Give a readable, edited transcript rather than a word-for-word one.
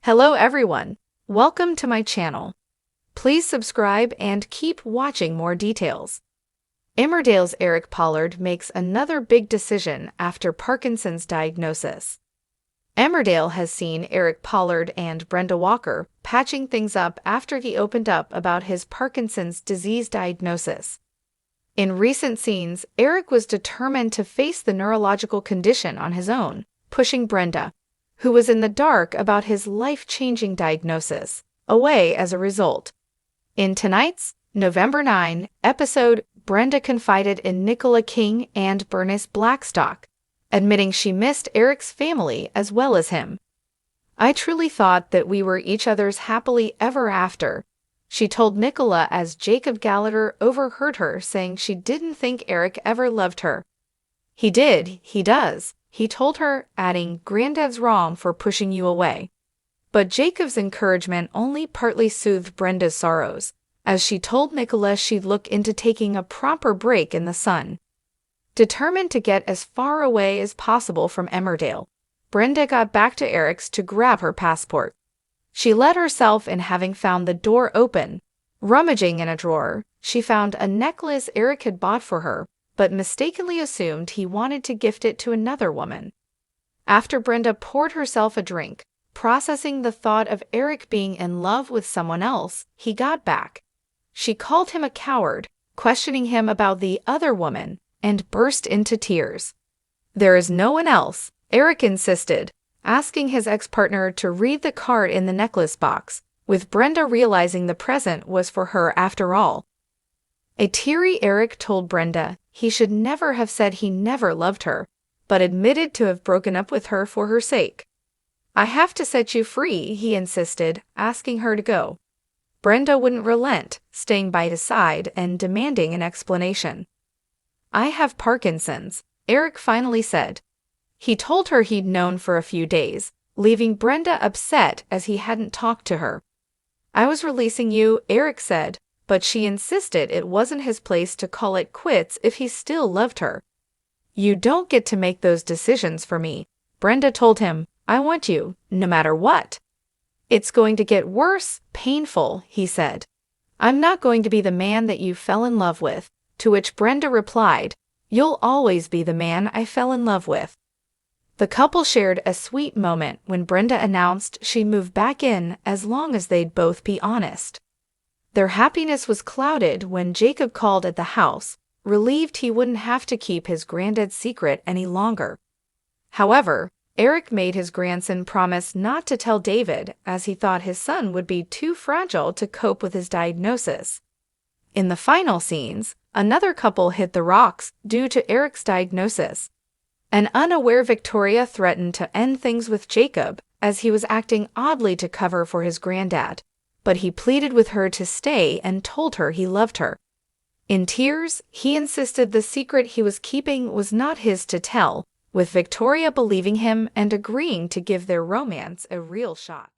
Hello everyone, welcome to my channel. Please subscribe and keep watching more details. Emmerdale's Eric Pollard makes another big decision after Parkinson's diagnosis. Emmerdale has seen Eric Pollard and Brenda Walker patching things up after he opened up about his Parkinson's disease diagnosis. In recent scenes, Eric was determined to face the neurological condition on his own, pushing Brenda, who was in the dark about his life-changing diagnosis, away as a result. In tonight's November 9 episode, Brenda confided in Nicola King and Bernice Blackstock, admitting she missed Eric's family as well as him. "I truly thought that we were each other's happily ever after," she told Nicola as Jacob Gallagher overheard her saying she didn't think Eric ever loved her. "He did, he does," he told her, adding, "Granddad's wrong for pushing you away." But Jacob's encouragement only partly soothed Brenda's sorrows, as she told Nicola she'd look into taking a proper break in the sun. Determined to get as far away as possible from Emmerdale, Brenda got back to Eric's to grab her passport. She let herself in, having found the door open. Rummaging in a drawer, she found a necklace Eric had bought for her, but mistakenly assumed he wanted to gift it to another woman. After Brenda poured herself a drink, processing the thought of Eric being in love with someone else, he got back. She called him a coward, questioning him about the other woman, and burst into tears. "There is no one else," Eric insisted, asking his ex-partner to read the card in the necklace box, with Brenda realizing the present was for her after all. A teary Eric told Brenda he should never have said he never loved her, but admitted to have broken up with her for her sake. "I have to set you free," he insisted, asking her to go. Brenda wouldn't relent, staying by his side and demanding an explanation. "I have Parkinson's," Eric finally said. He told her he'd known for a few days, leaving Brenda upset as he hadn't talked to her. "I was releasing you," Eric said, but she insisted it wasn't his place to call it quits if he still loved her. "You don't get to make those decisions for me," Brenda told him. "I want you, no matter what." "It's going to get worse, painful," he said. "I'm not going to be the man that you fell in love with," to which Brenda replied, "You'll always be the man I fell in love with." The couple shared a sweet moment when Brenda announced she'd move back in as long as they'd both be honest. Their happiness was clouded when Jacob called at the house, relieved he wouldn't have to keep his granddad's secret any longer. However, Eric made his grandson promise not to tell David, as he thought his son would be too fragile to cope with his diagnosis. In the final scenes, another couple hit the rocks due to Eric's diagnosis. An unaware Victoria threatened to end things with Jacob, as he was acting oddly to cover for his granddad, but he pleaded with her to stay and told her he loved her. In tears, he insisted the secret he was keeping was not his to tell, with Victoria believing him and agreeing to give their romance a real shot.